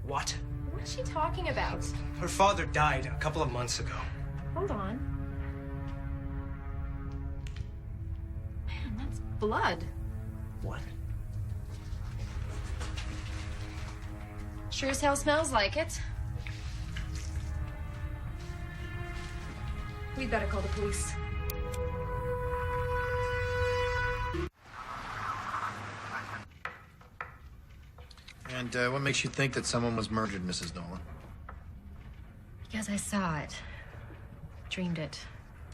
What? What is she talking about? Her father died a couple of months ago. Hold on. Man, that's blood. What? Sure as hell smells like it. We'd better call the police. And what makes you think that someone was murdered, Mrs. Nolan? Because I saw it. Dreamed it.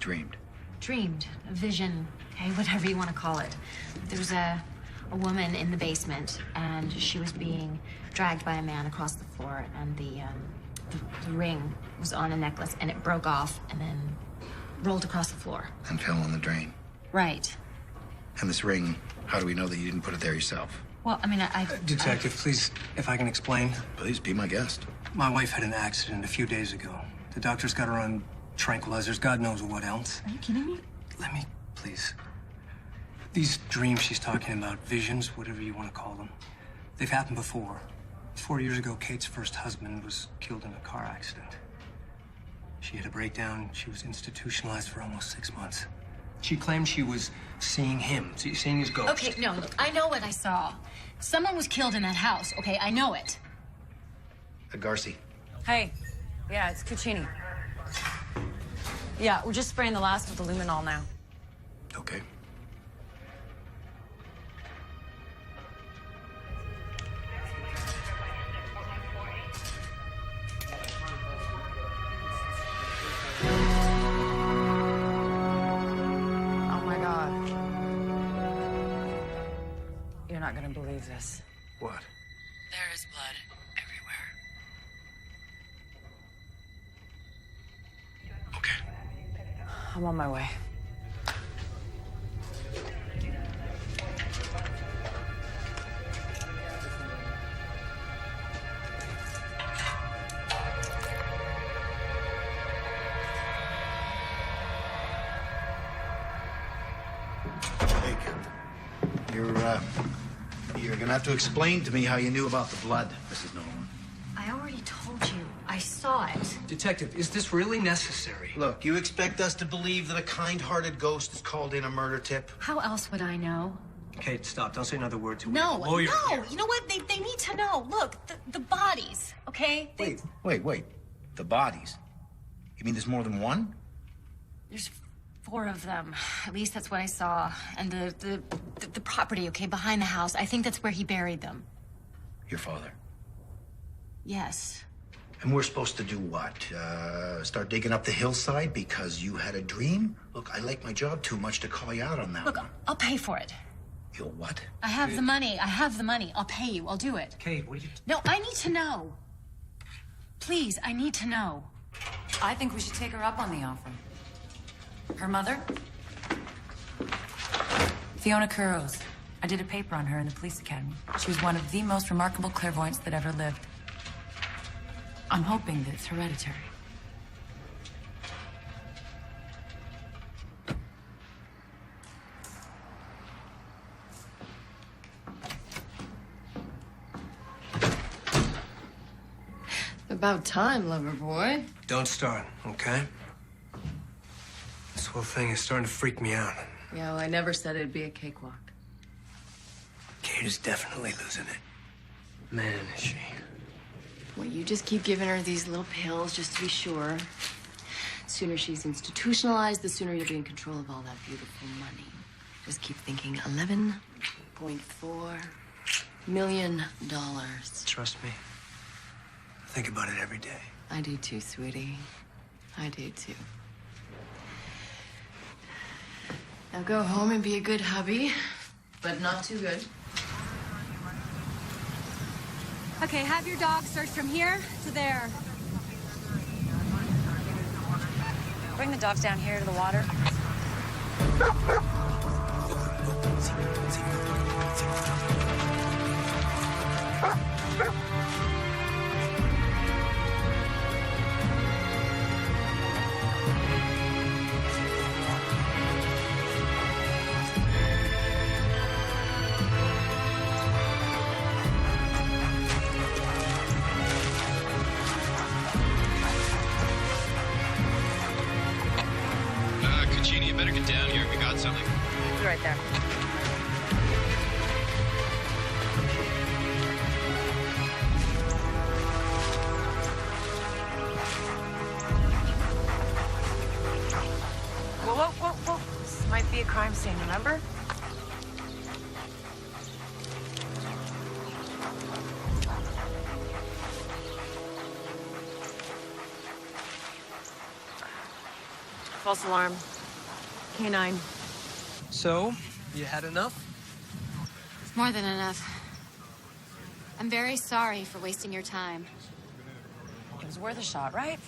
Dreamed. Dreamed. A vision. Okay, whatever you want to call it. There was a woman in the basement, and she was being dragged by a man across the floor, and the ring was on a necklace, and it broke off, and then rolled across the floor. And fell in the drain. Right. And this ring, how do we know that you didn't put it there yourself? Well, I mean, Detective, please, if I can explain. Please, be my guest. My wife had an accident a few days ago. The doctors got her on tranquilizers, God knows what else. Are you kidding me? Let me, please. These dreams she's talking about, visions, whatever you want to call them, they've happened before. 4 years ago, Kate's first husband was killed in a car accident. She had a breakdown. She was institutionalized for almost 6 months. She claimed she was seeing him, seeing his ghost. Okay, no, look, I know what I saw. Someone was killed in that house, okay? I know it. Garci. Hey. Yeah, it's Cucini. Yeah, we're just spraying the last with the luminol now. Okay. Oh my God. You're not gonna believe this. What? There is blood everywhere. Okay. I'm on my way. Jake, you're gonna have to explain to me how you knew about the blood, Mrs. Nolan. I already told you. I saw it. Detective, is this really necessary? Look, you expect us to believe that a kind-hearted ghost has called in a murder tip? How else would I know? Kate, stop. Don't say another word to No, a lawyer. no. Here. You know what? They need to know. Look, the bodies, okay? Wait. The bodies? You mean there's more than one? There's 4 of them. At least that's what I saw. And the property, okay, behind the house. I think that's where he buried them. Your father. Yes. And we're supposed to do what? Start digging up the hillside because you had a dream? Look, I like my job too much to call you out on that Look, one. I'll pay for it. You'll what? I have the money. I have the money. I'll pay you. I'll do it. Kate, what are you... No, I need to know. Please, I need to know. I think we should take her up on the offer. Her mother? Fiona Kurros. I did a paper on her in the police academy. She was one of the most remarkable clairvoyants that ever lived. I'm hoping that it's hereditary. About time, lover boy. Don't start, okay? This whole thing is starting to freak me out. Yeah, well, I never said it'd be a cakewalk. Kate is definitely losing it. Man, is she. Well, you just keep giving her these little pills just to be sure. The sooner she's institutionalized, the sooner you'll be in control of all that beautiful money. Just keep thinking $11.4 million. Trust me. I think about it every day. I do too, sweetie. I do too. Now go home and be a good hubby, but not too good. Okay, have your dog search from here to there. Bring the dogs down here to the water. it down here if you got something. Be right there. Whoa. This might be a crime scene, remember? False alarm. K9. So, you had enough? More than enough. I'm very sorry for wasting your time. It was worth a shot, right?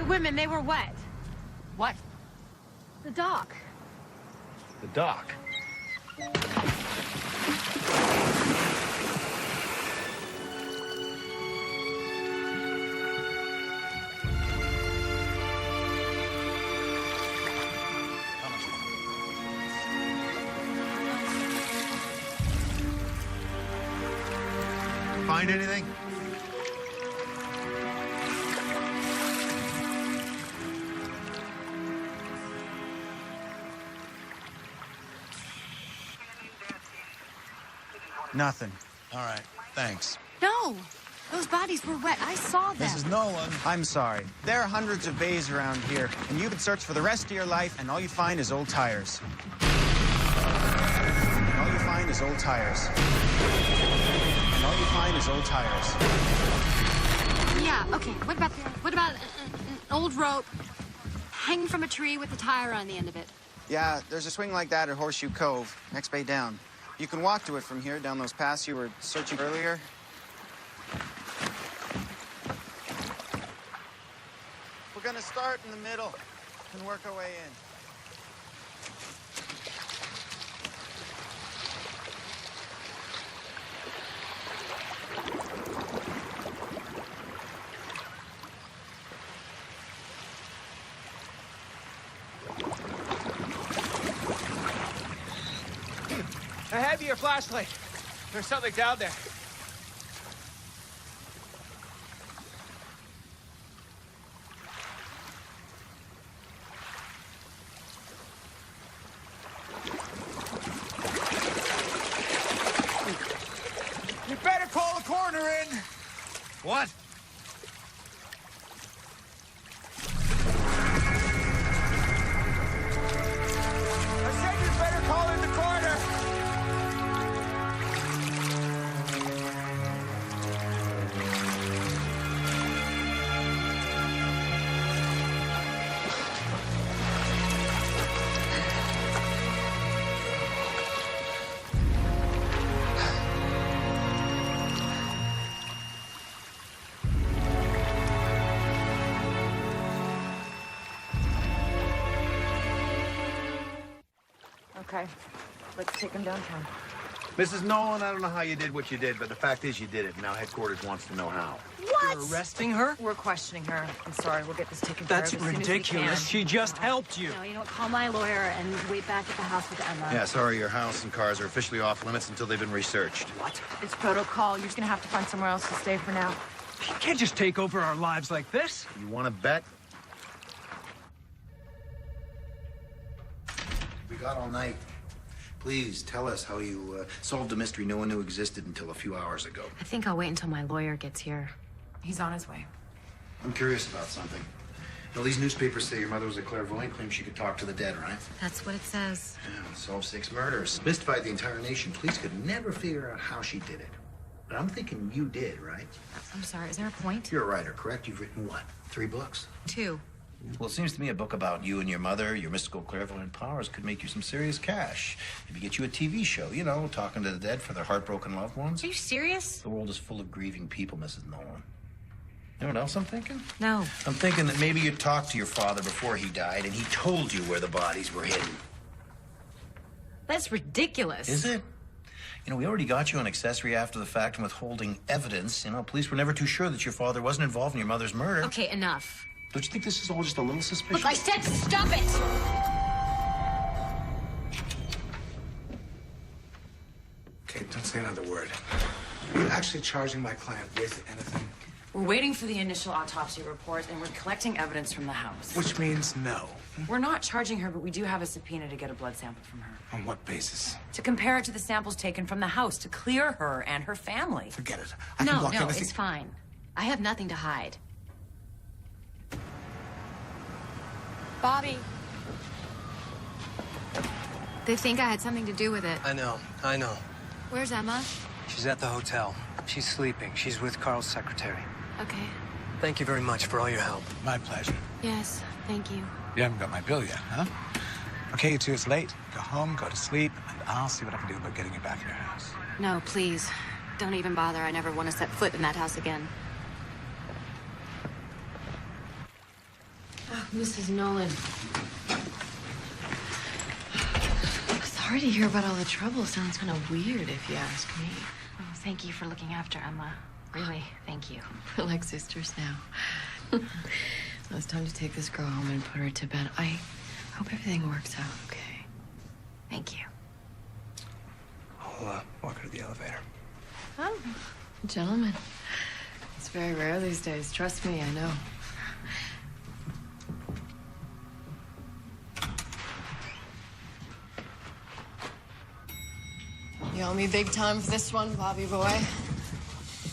Women, they were wet. What? The dock. The dock. Find anything? Nothing. All right, thanks. No, those bodies were wet. I saw them. Mrs. Nolan, I'm sorry. There are hundreds of bays around here, and you could search for the rest of your life, and all you find is old tires. And all you find is old tires. And all you find is old tires. Yeah, okay. What about an old rope hanging from a tree with a tire on the end of it? Yeah, there's a swing like that at Horseshoe Cove, next bay down. You can walk to it from here, down those paths you were searching earlier. We're gonna start in the middle and work our way in. I have your flashlight. There's something down there. You better call the coroner in. What? I said you better call in the coroner. Okay, let's take him downtown. Mrs. Nolan, I don't know how you did what you did, but the fact is you did it. Now headquarters wants to know how. You're arresting her? We're questioning her. I'm sorry, we'll get this taken That's care of as soon as we ridiculous. can. She just helped you. No, you know what? Call my lawyer and wait back at the house with Emma. Yeah, sorry, your house and cars are officially off limits until they've been researched. What? It's protocol. You're just gonna have to find somewhere else to stay for now. You can't just take over our lives like this. You want to bet? We got all night. Please tell us how you solved a mystery no one knew existed until a few hours ago. I think I'll wait until my lawyer gets here. He's on his way. I'm curious about something. Now, these newspapers say your mother was a clairvoyant, claimed she could talk to the dead, right? That's what it says. Yeah, solved 6 murders. Mystified the entire nation. Police could never figure out how she did it. But I'm thinking you did, right? I'm sorry, is there a point? You're a writer, correct? You've written what? 3 books? 2. Well, it seems to me a book about you and your mother, your mystical clairvoyant powers, could make you some serious cash. Maybe get you a TV show, you know, talking to the dead for their heartbroken loved ones. Are you serious? The world is full of grieving people, Mrs. Nolan. You know what else I'm thinking? No. I'm thinking that maybe you talked to your father before he died and he told you where the bodies were hidden. That's ridiculous. Is it? You know, we already got you on accessory after the fact and withholding evidence. You know, police were never too sure that your father wasn't involved in your mother's murder. Okay, enough. Don't you think this is all just a little suspicious? Look, I said stop it! Okay, don't say another word. Are you actually charging my client with anything? We're waiting for the initial autopsy report, and we're collecting evidence from the house. Which means no. We're not charging her, but we do have a subpoena to get a blood sample from her. On what basis? To compare it to the samples taken from the house, to clear her and her family. Forget it. I can No, block no, anything. it's fine. I have nothing to hide. Bobby. They think I had something to do with it. I know. Where's Emma? She's at the hotel. She's sleeping. She's with Carl's secretary. Okay. Thank you very much for all your help. My pleasure. Yes, thank you. You haven't got my bill yet, huh? Okay, you two, it's late. Go home, go to sleep, and I'll see what I can do about getting you back to your house. No, please. Don't even bother. I never want to set foot in that house again. Oh, Mrs. Nolan. Sorry to hear about all the trouble. Sounds kind of weird if you ask me. Oh, thank you for looking after Emma. Really, thank you. We're like sisters now. Well, it's time to take this girl home and put her to bed. I hope everything works out okay. Thank you. I'll walk her to the elevator. Oh, gentlemen. It's very rare these days. Trust me, I know. You owe me big time for this one, Bobby boy.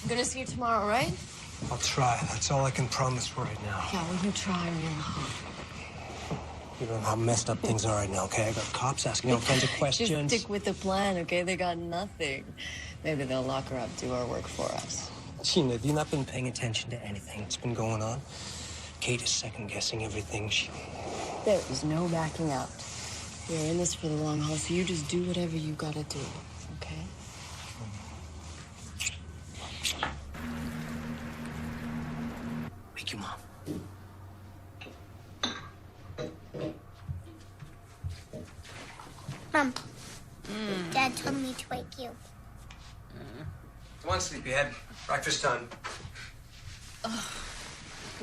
I'm gonna see you tomorrow, right? I'll try. That's all I can promise right now. Yeah, well, you try real hard. You know how messed up things are right now, okay? I got cops asking all kinds of questions. Just stick with the plan, okay? They got nothing. Maybe they'll lock her up, do our work for us. Gina, have you not been paying attention to anything that's been going on? Kate is second-guessing everything. There is no backing out. You're in this for the long haul, so you just do whatever you gotta do, okay? Wake your mom. Mom, Dad told me to wake you. Come on, sleepyhead. Breakfast time.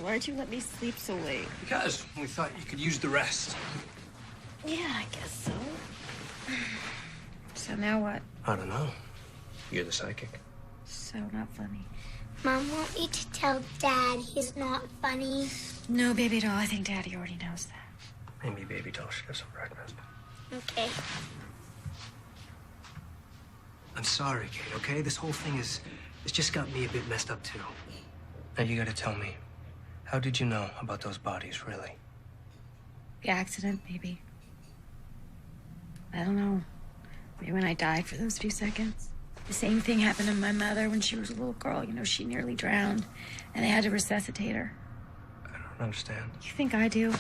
Why'd you let me sleep so late? Because we thought you could use the rest. Yeah, I guess so. So now what? I don't know. You're the psychic. So not funny. Mom, want me to tell Dad he's not funny? No, baby doll. I think Daddy already knows that. Maybe baby doll should have some breakfast. Okay. I'm sorry, Kate, okay? This whole thing it's just got me a bit messed up, too. Now you gotta tell me, how did you know about those bodies, really? The accident, maybe. I don't know. Maybe when I died for those few seconds. The same thing happened to my mother when she was a little girl. You know, she nearly drowned, and they had to resuscitate her. I don't understand. You think I do?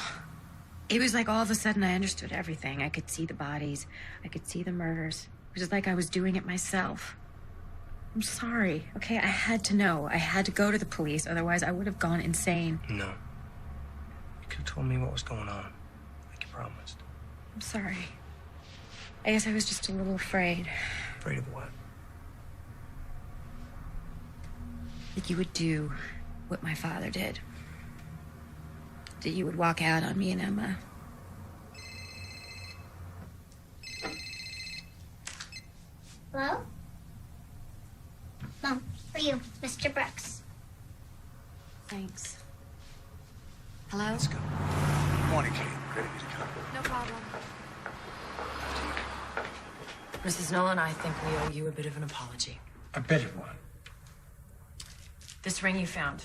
It was like all of a sudden I understood everything. I could see the bodies. I could see the murders. It was like I was doing it myself. I'm sorry, okay? I had to know. I had to go to the police, otherwise I would have gone insane. No. You could have told me what was going on, like you promised. I'm sorry. I guess I was just a little afraid. Afraid of what? That you would do what my father did. That you would walk out on me and Emma. Hello? Mom, for you, Mr. Brooks. Thanks. Hello? Let's go. Morning, Kate. Great of you to come. No problem. Mrs. Nolan, I think we owe you a bit of an apology. A better one. This ring you found,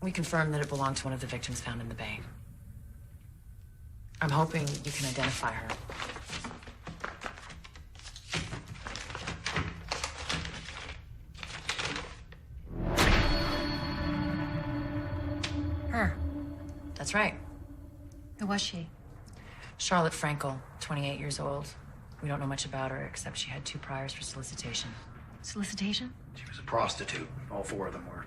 we confirmed that it belonged to one of the victims found in the bay. I'm hoping you can identify her. Her. That's right. Who was she? Charlotte Frankel, 28 years old. We don't know much about her, except she had 2 priors for solicitation. Solicitation? She was a prostitute. All 4 of them were.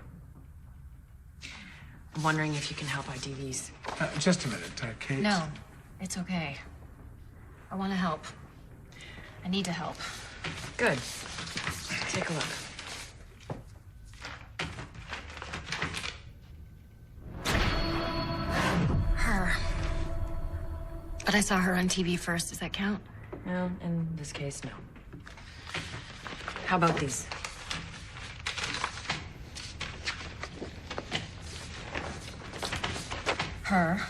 I'm wondering if you can help ID these. Just a minute, Kate. No, it's okay. I want to help. I need to help. Good. Take a look. Her. But I saw her on TV first. Does that count? No, in this case, no. How about these? Her.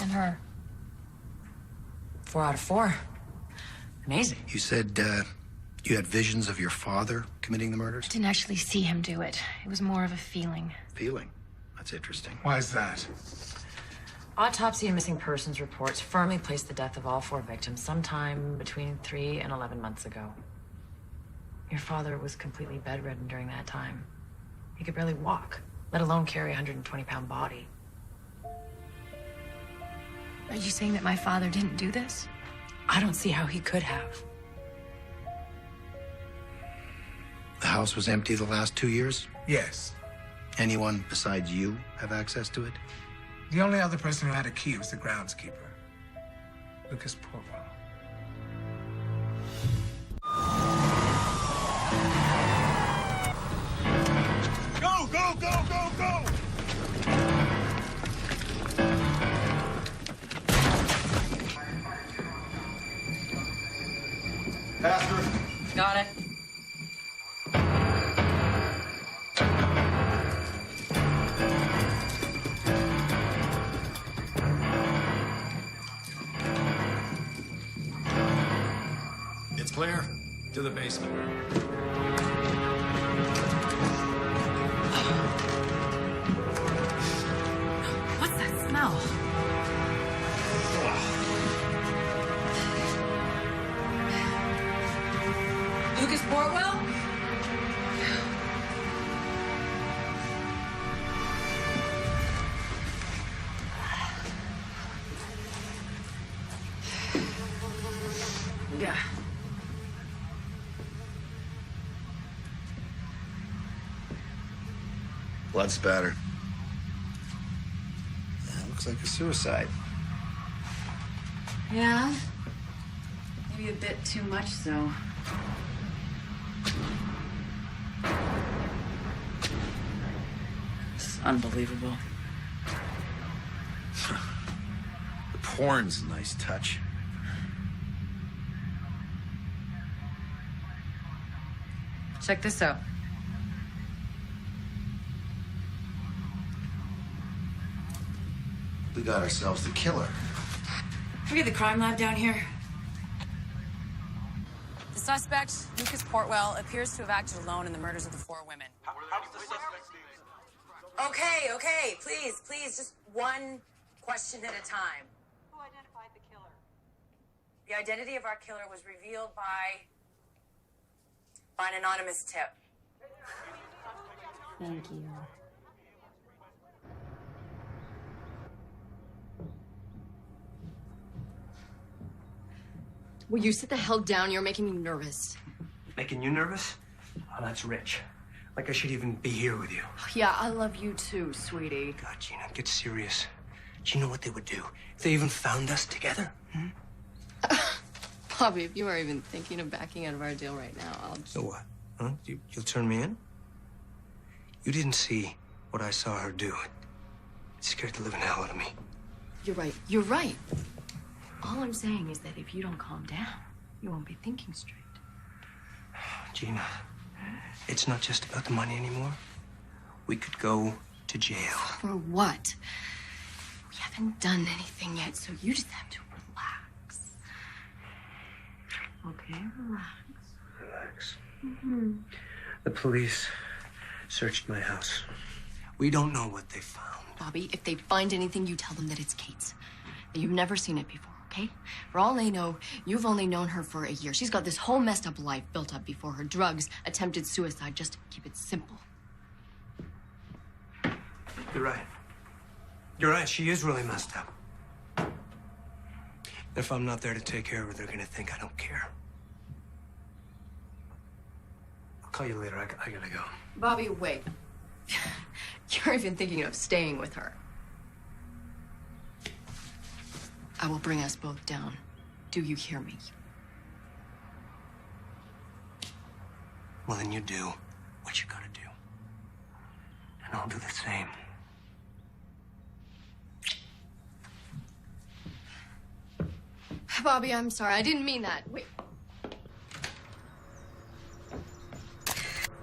And her. 4 out of 4. Amazing. You said you had visions of your father committing the murders? Didn't actually see him do it. It was more of a feeling. Feeling? That's interesting. Why is that? Autopsy and missing persons reports firmly place the death of all 4 victims sometime between 3 and 11 months ago. Your father was completely bedridden during that time. He could barely walk, let alone carry a 120-pound body. Are you saying that my father didn't do this? I don't see how he could have. The house was empty the last 2 years? Yes. Anyone besides you have access to it? The only other person who had a key was the groundskeeper, Lucas Portwell. Go, go, go, go, go! Pastor. Got it. It's clear. To the basement. What's that smell? Lucas Portwell? Yeah. Blood spatter. That looks like a suicide. Yeah. Maybe a bit too much, so. It's unbelievable. The porn's a nice touch. Check this out. We got ourselves the killer. We get the crime lab down here. The suspect, Lucas Portwell, appears to have acted alone in the murders of the 4 women. Okay, please, just one question at a time. Who identified the killer? The identity of our killer was revealed by an anonymous tip. Thank you. Will you sit the hell down? You're making me nervous. Making you nervous? Oh, that's rich. Like I should even be here with you. Yeah, I love you too, sweetie. God, Gina, get serious. Do you know what they would do if they even found us together? Bobby, if you are even thinking of backing out of our deal right now, I'll just... So what? Huh? You'll turn me in? You didn't see what I saw her do. It scared the living hell out of me. You're right. You're right. All I'm saying is that if you don't calm down, you won't be thinking straight. Gina, it's not just about the money anymore. We could go to jail. For what? We haven't done anything yet, so you just have to relax. Okay, relax. Relax. Mm-hmm. The police searched my house. We don't know what they found. Bobby, if they find anything, you tell them that it's Kate's. That you've never seen it before, okay? For all they know, you've only known her for a year. She's got this whole messed up life built up before her. Drugs, attempted suicide, just keep it simple. You're right. You're right, she is really messed up. If I'm not there to take care of her, they're gonna think I don't care. I'll call you later. I gotta go. Bobby, wait. You're even thinking of staying with her. I will bring us both down. Do you hear me? well, then you do what you gotta do. And I'll do the same. Bobby, I'm sorry. I didn't mean that. Wait.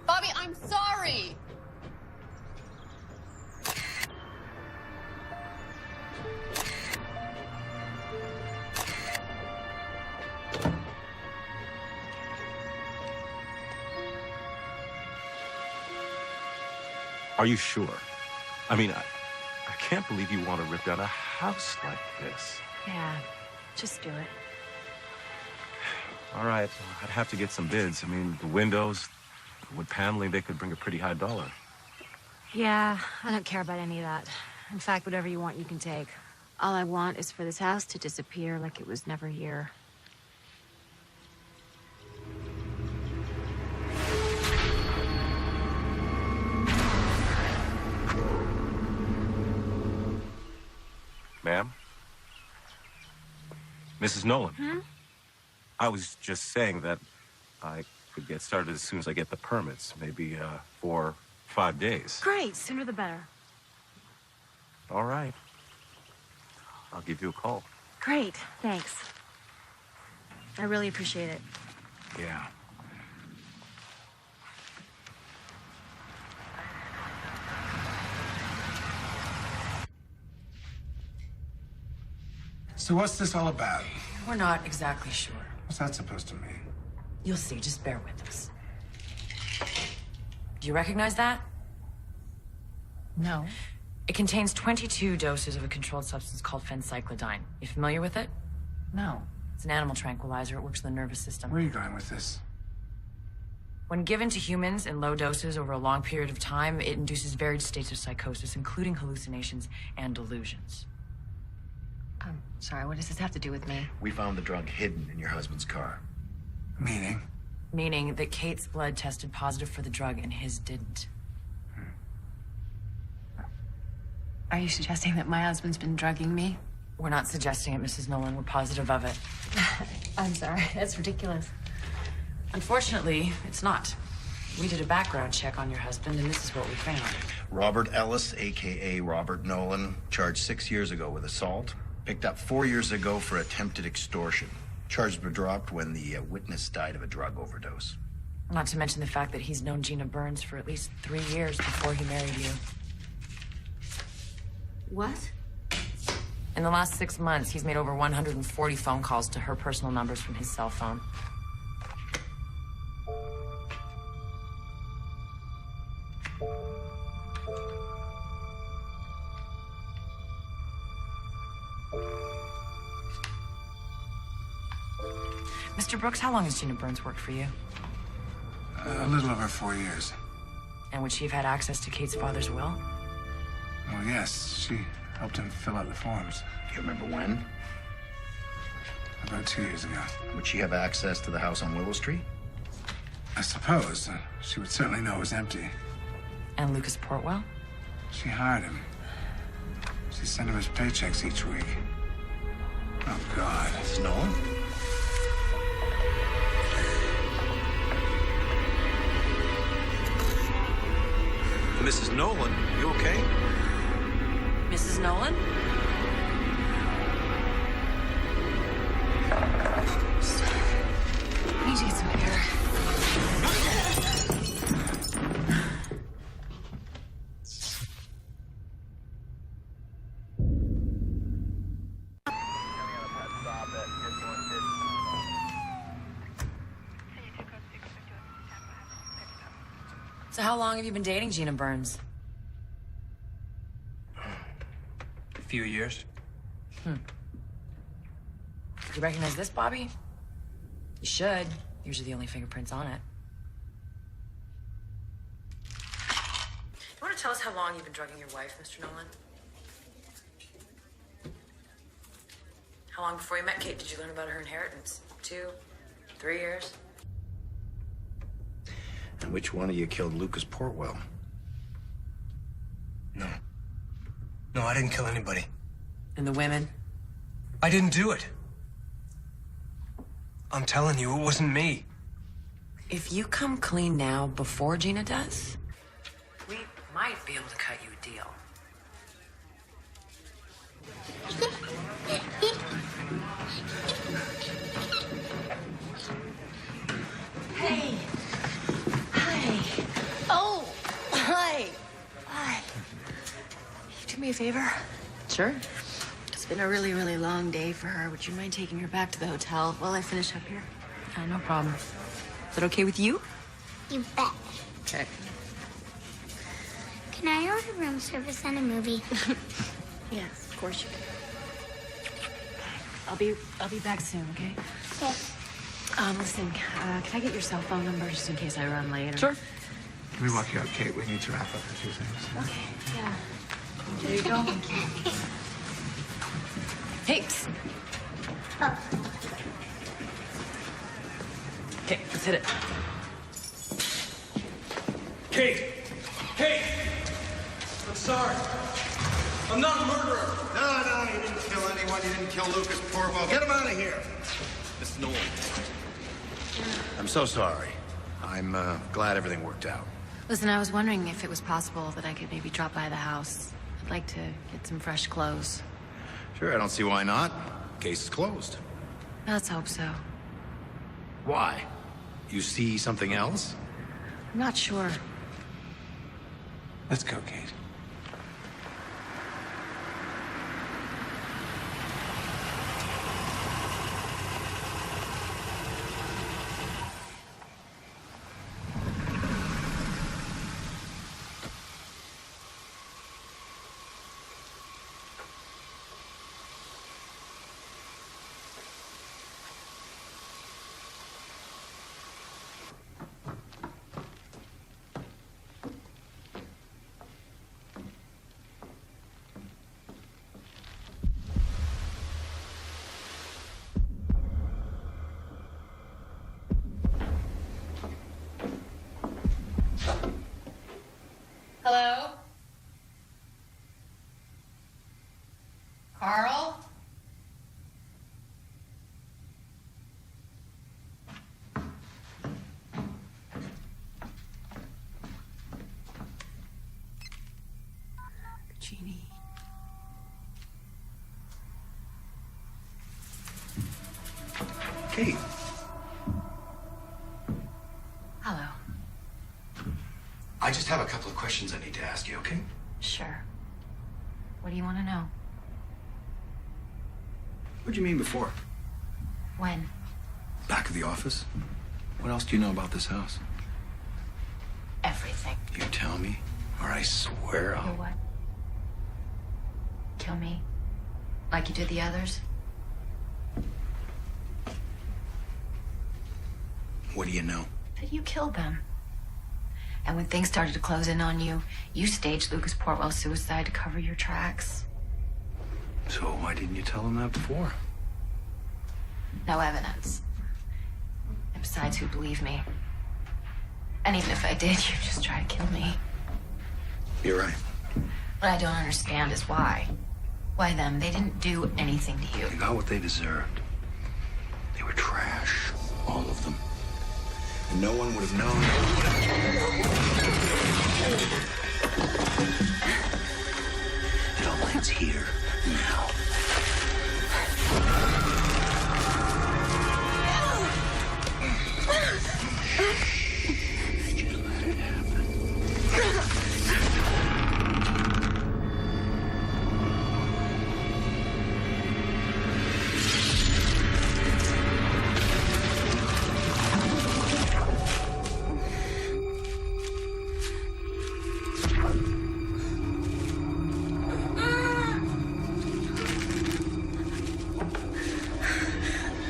Bobby, I'm sorry. Are you sure? I mean, I can't believe you want to rip down a house like this. Yeah, just do it. All right, I'd have to get some bids. I mean, the windows, the wood paneling, they could bring a pretty high dollar. Yeah, I don't care about any of that. In fact, whatever you want, you can take. All I want is for this house to disappear like it was never here. Ma'am? Mrs. Nolan? Hmm? I was just saying that I could get started as soon as I get the permits. Maybe 4 or 5 days. Great, sooner the better. All right. I'll give you a call. Great, thanks. I really appreciate it. Yeah. So what's this all about? We're not exactly sure. What's that supposed to mean? You'll see, just bear with us. Do you recognize that? No. It contains 22 doses of a controlled substance called phencyclidine. You familiar with it? No. It's an animal tranquilizer. It works in the nervous system. Where are you going with this? When given to humans in low doses over a long period of time, it induces varied states of psychosis, including hallucinations and delusions. Sorry, what does this have to do with me? We found the drug hidden in your husband's car. Meaning? Meaning that Kate's blood tested positive for the drug and his didn't. Are you suggesting that my husband's been drugging me? We're not suggesting it, Mrs. Nolan. We're positive of it. I'm sorry, that's ridiculous. Unfortunately, it's not. We did a background check on your husband, and this is what we found. Robert Ellis, a.k.a. Robert Nolan, charged 6 years ago with assault. Picked up 4 years ago for attempted extortion. Charges were dropped when the witness died of a drug overdose. Not to mention the fact that he's known Gina Burns for at least 3 years before he married you. What? In the last 6 months, he's made over 140 phone calls to her personal numbers from his cell phone. Mr. Brooks, how long has Gina Burns worked for you? A little over 4 years. And would she have had access to Kate's father's will? Well, yes, she helped him fill out the forms. Do you remember when? About 2 years ago. Would she have access to the house on Willow Street? I suppose. She would certainly know it was empty. And Lucas Portwell? She hired him. She sent him his paychecks each week. Oh, God. Mrs. Nolan? Mrs. Nolan, you okay? Mrs. Nolan? I need to get some air. So how long have you been dating Gina Burns? A few years. Do you recognize this, Bobby? You should. Yours are the only fingerprints on it. You want to tell us how long you've been drugging your wife, Mr. Nolan? How long before you met Kate did you learn about her inheritance? 2, 3 years? And which one of you killed Lucas Portwell? No. No, I didn't kill anybody. And the women? I didn't do it. I'm telling you, it wasn't me. If you come clean now before Gina does, we might be able to cut you a deal. Hey. Hi. Oh, hi. Hi. Do me a favor? Sure. It's been a really, really long day for her. Would you mind taking her back to the hotel while I finish up here? No problem. Is that okay with you? You bet. Okay. Can I order room service and a movie? Yes, of course you can. I'll be back soon, okay? Okay. Listen, can I get your cell phone number just in case I run late? Sure. Can we walk you out, Kate? We need to wrap up a few things. Okay, yeah. There you go. Hey. Oh. Okay, let's hit it. Kate! Kate! I'm sorry. I'm not a murderer. No, you didn't kill anyone. You didn't kill Lucas Portwell. Get him out of here. Miss Nolan. I'm so sorry. I'm glad everything worked out. Listen, I was wondering if it was possible that I could maybe drop by the house. I'd like to get some fresh clothes. Sure, I don't see why not. Case is closed. Let's hope so. Why? You see something else? I'm not sure. Let's go, Kate. Hello? Carl? Jeannie. Kate. Hello. I just have a couple of questions I need to ask you, okay? Sure. What do you want to know? What'd you mean before? When? Back of the office? What else do you know about this house? Everything. You tell me, or I swear You I'll... what? Kill me? Like you did the others? What do you know? That you killed them. And when things started to close in on you, you staged Lucas Portwell's suicide to cover your tracks. So why didn't you tell him that before? No evidence. And besides, who'd believe me? And even if I did, you'd just try to kill me. You're right. What I don't understand is why. Why them? They didn't do anything to you. They got what they deserved. They were trash. All of them. And no one would have known. It all ends here, now. Just let it happen.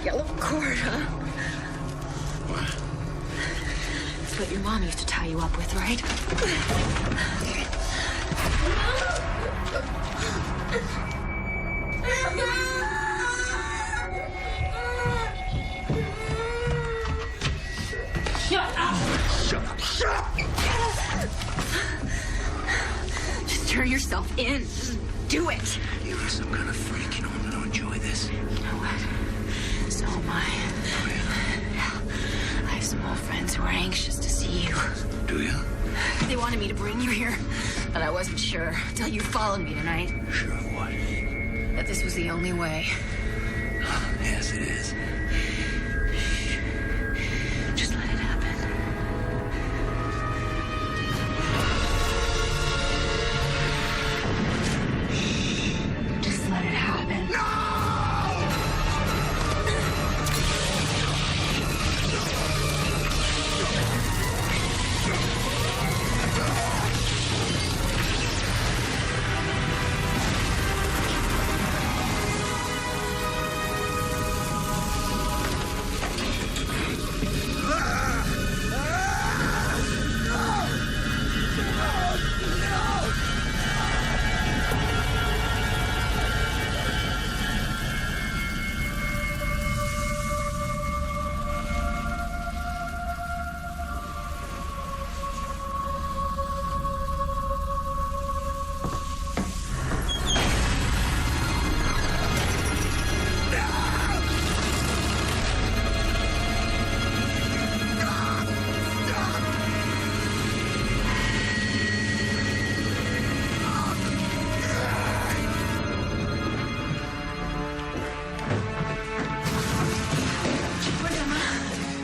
Yellow cord, huh? What? That's what your mom used to tie you up with, right? Shut up! Just turn yourself in. Just do it. You're some kind of freak. You know I'm gonna enjoy this. You know what? So am I. Oh, yeah. Yeah. I have some old friends who are anxious to see you. Do you? They wanted me to bring you here, but I wasn't sure until you followed me tonight. Sure of what? That this was the only way. Yes, it is. Just let it happen. Just let it happen.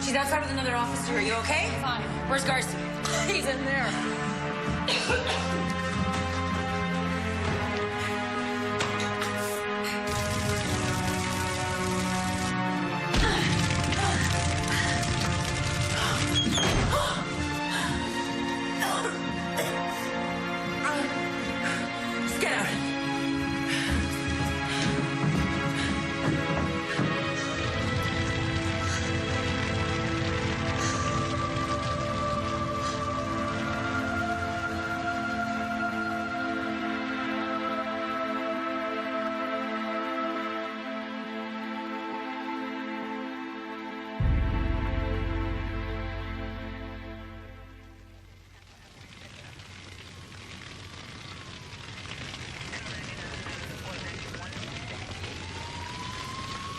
She's outside with another officer. Are you okay? Fine. Where's Garcia? He's in there. Just get out.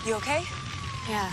You okay? Yeah.